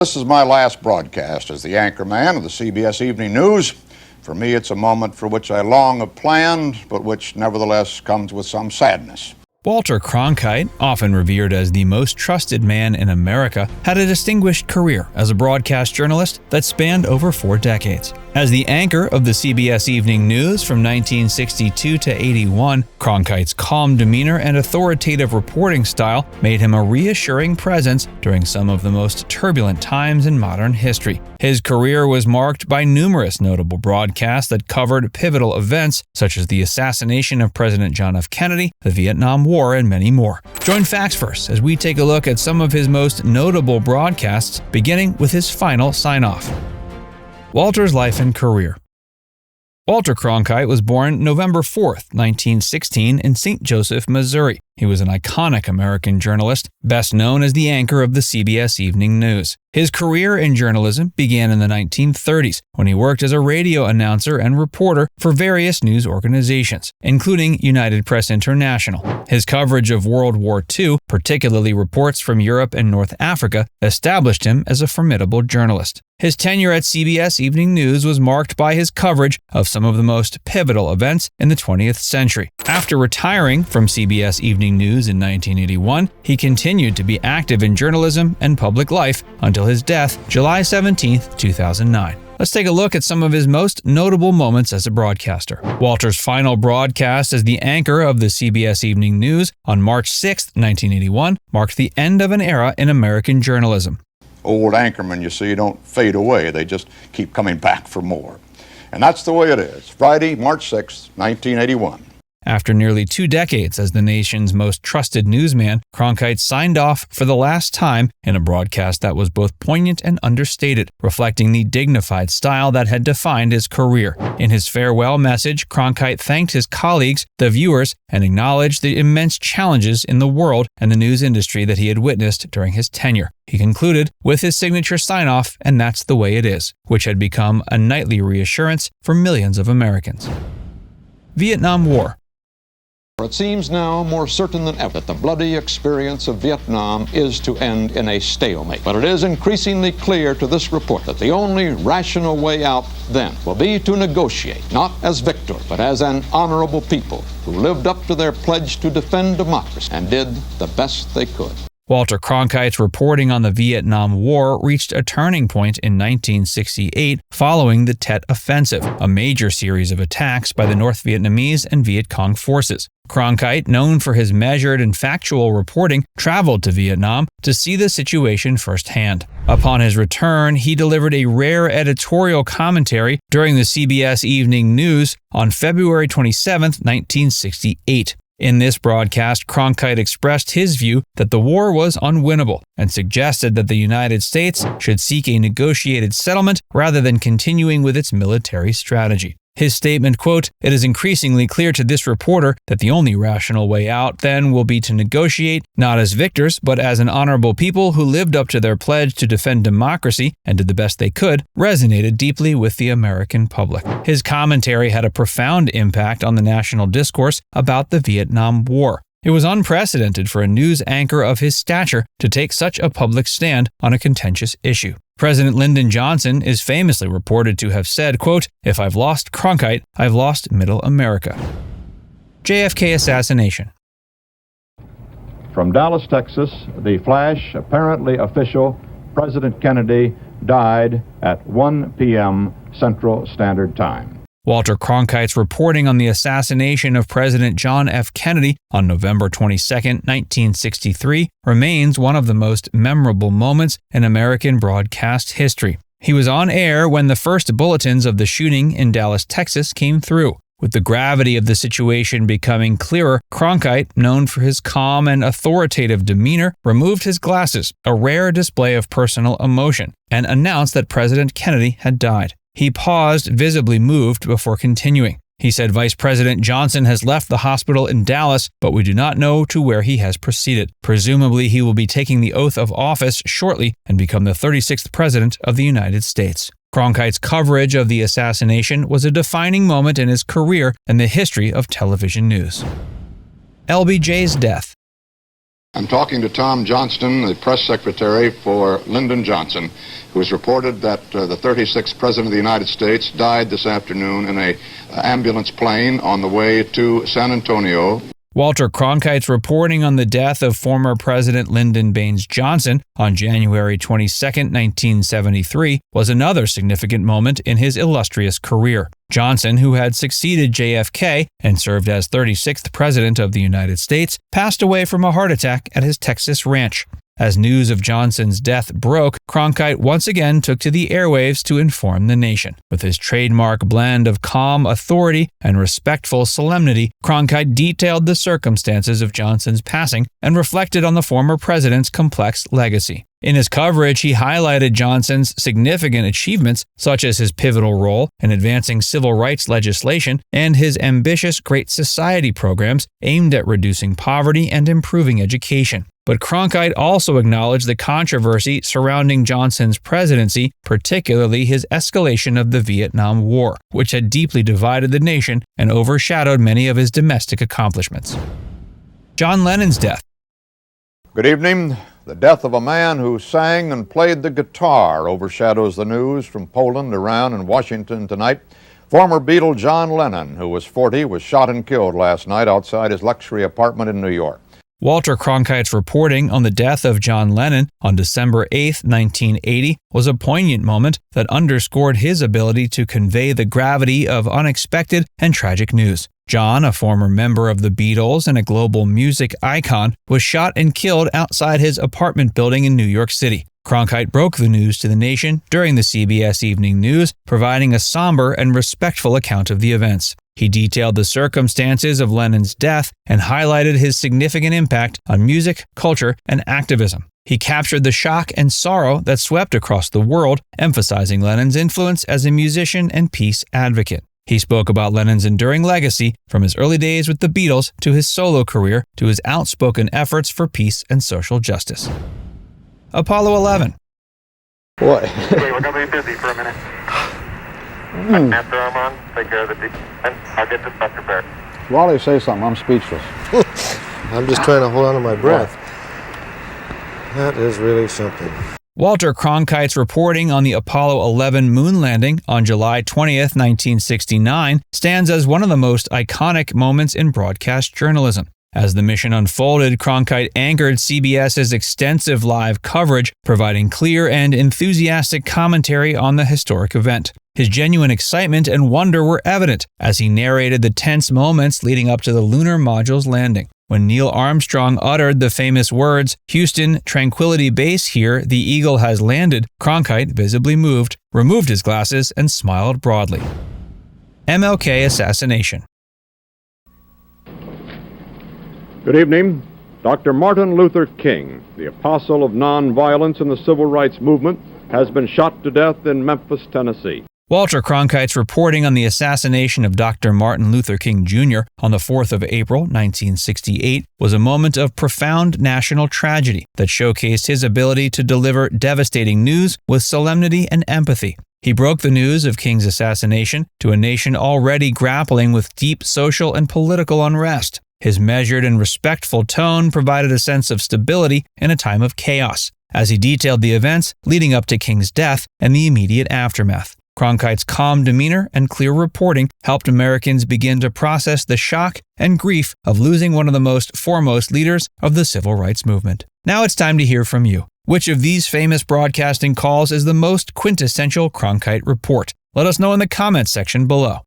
This is my last broadcast as the anchorman of the CBS Evening News. For me, it's a moment for which I long have planned, but which nevertheless comes with some sadness. Walter Cronkite, often revered as the most trusted man in America, had a distinguished career as a broadcast journalist that spanned over 4 decades. As the anchor of the CBS Evening News from 1962 to 81, Cronkite's calm demeanor and authoritative reporting style made him a reassuring presence during some of the most turbulent times in modern history. His career was marked by numerous notable broadcasts that covered pivotal events such as the assassination of President John F. Kennedy, the Vietnam War, and many more. Join Facts First as we take a look at some of his most notable broadcasts, beginning with his final sign-off. Walter's life and career. Walter Cronkite was born November 4, 1916, in St. Joseph, Missouri. He was an iconic American journalist, best known as the anchor of the CBS Evening News. His career in journalism began in the 1930s when he worked as a radio announcer and reporter for various news organizations, including United Press International. His coverage of World War II, particularly reports from Europe and North Africa, established him as a formidable journalist. His tenure at CBS Evening News was marked by his coverage of some of the most pivotal events in the 20th century. After retiring from CBS Evening News in 1981, he continued to be active in journalism and public life until his death, July 17, 2009. Let's take a look at some of his most notable moments as a broadcaster. Walter's final broadcast as the anchor of the CBS Evening News on March 6, 1981, marked the end of an era in American journalism. Old anchormen, you see, don't fade away. They just keep coming back for more. And that's the way it is. Friday, March 6, 1981. After nearly 2 decades as the nation's most trusted newsman, Cronkite signed off for the last time in a broadcast that was both poignant and understated, reflecting the dignified style that had defined his career. In his farewell message, Cronkite thanked his colleagues, the viewers, and acknowledged the immense challenges in the world and the news industry that he had witnessed during his tenure. He concluded with his signature sign-off, "And that's the way it is," which had become a nightly reassurance for millions of Americans. Vietnam War. It seems now more certain than ever that the bloody experience of Vietnam is to end in a stalemate. But it is increasingly clear to this report that the only rational way out then will be to negotiate, not as victor, but as an honorable people who lived up to their pledge to defend democracy and did the best they could. Walter Cronkite's reporting on the Vietnam War reached a turning point in 1968 following the Tet Offensive, a major series of attacks by the North Vietnamese and Viet Cong forces. Cronkite, known for his measured and factual reporting, traveled to Vietnam to see the situation firsthand. Upon his return, he delivered a rare editorial commentary during the CBS Evening News on February 27, 1968. In this broadcast, Cronkite expressed his view that the war was unwinnable and suggested that the United States should seek a negotiated settlement rather than continuing with its military strategy. His statement, quote, "It is increasingly clear to this reporter that the only rational way out then will be to negotiate, not as victors, but as an honorable people who lived up to their pledge to defend democracy and did the best they could," resonated deeply with the American public. His commentary had a profound impact on the national discourse about the Vietnam War. It was unprecedented for a news anchor of his stature to take such a public stand on a contentious issue. President Lyndon Johnson is famously reported to have said, quote, "If I've lost Cronkite, I've lost Middle America." JFK Assassination. From Dallas, Texas, the flash, apparently official, President Kennedy died at 1 p.m. Central Standard Time. Walter Cronkite's reporting on the assassination of President John F. Kennedy on November 22, 1963, remains one of the most memorable moments in American broadcast history. He was on air when the first bulletins of the shooting in Dallas, Texas came through. With the gravity of the situation becoming clearer, Cronkite, known for his calm and authoritative demeanor, removed his glasses, a rare display of personal emotion, and announced that President Kennedy had died. He paused, visibly moved, before continuing. He said Vice President Johnson has left the hospital in Dallas, but we do not know to where he has proceeded. Presumably, he will be taking the oath of office shortly and become the 36th President of the United States. Cronkite's coverage of the assassination was a defining moment in his career and the history of television news. LBJ's death. I'm talking to Tom Johnston, the press secretary for Lyndon Johnson, who has reported that the 36th President of the United States died this afternoon in an ambulance plane on the way to San Antonio. Walter Cronkite's reporting on the death of former President Lyndon Baines Johnson on January 22, 1973, was another significant moment in his illustrious career. Johnson, who had succeeded JFK and served as 36th President of the United States, passed away from a heart attack at his Texas ranch. As news of Johnson's death broke, Cronkite once again took to the airwaves to inform the nation. With his trademark blend of calm authority and respectful solemnity, Cronkite detailed the circumstances of Johnson's passing and reflected on the former president's complex legacy. In his coverage, he highlighted Johnson's significant achievements, such as his pivotal role in advancing civil rights legislation and his ambitious Great Society programs aimed at reducing poverty and improving education. But Cronkite also acknowledged the controversy surrounding Johnson's presidency, particularly his escalation of the Vietnam War, which had deeply divided the nation and overshadowed many of his domestic accomplishments. John Lennon's death. Good evening. The death of a man who sang and played the guitar overshadows the news from Poland, Iran, and Washington tonight. Former Beatle John Lennon, who was 40, was shot and killed last night outside his luxury apartment in New York. Walter Cronkite's reporting on the death of John Lennon on December 8, 1980, was a poignant moment that underscored his ability to convey the gravity of unexpected and tragic news. John, a former member of the Beatles and a global music icon, was shot and killed outside his apartment building in New York City. Cronkite broke the news to the nation during the CBS Evening News, providing a somber and respectful account of the events. He detailed the circumstances of Lennon's death and highlighted his significant impact on music, culture, and activism. He captured the shock and sorrow that swept across the world, emphasizing Lennon's influence as a musician and peace advocate. He spoke about Lennon's enduring legacy, from his early days with the Beatles to his solo career to his outspoken efforts for peace and social justice. Apollo 11. What? Okay, we're going to be busy for a minute. Master arm on, take care of the defense. I'll get this Dr. Barrett. Wally, say something. I'm speechless. I'm just trying to hold on to my breath. That is really something. Walter Cronkite's reporting on the Apollo 11 moon landing on July 20th, 1969, stands as one of the most iconic moments in broadcast journalism. As the mission unfolded, Cronkite anchored CBS's extensive live coverage, providing clear and enthusiastic commentary on the historic event. His genuine excitement and wonder were evident as he narrated the tense moments leading up to the lunar module's landing. When Neil Armstrong uttered the famous words, "Houston, Tranquility Base here, the Eagle has landed," Cronkite, visibly moved, removed his glasses and smiled broadly. MLK Assassination. Good evening. Dr. Martin Luther King, the apostle of nonviolence in the civil rights movement, has been shot to death in Memphis, Tennessee. Walter Cronkite's reporting on the assassination of Dr. Martin Luther King Jr. on the 4th of April, 1968, was a moment of profound national tragedy that showcased his ability to deliver devastating news with solemnity and empathy. He broke the news of King's assassination to a nation already grappling with deep social and political unrest. His measured and respectful tone provided a sense of stability in a time of chaos, as he detailed the events leading up to King's death and the immediate aftermath. Cronkite's calm demeanor and clear reporting helped Americans begin to process the shock and grief of losing one of the most foremost leaders of the civil rights movement. Now it's time to hear from you. Which of these famous broadcasting calls is the most quintessential Cronkite report? Let us know in the comments section below.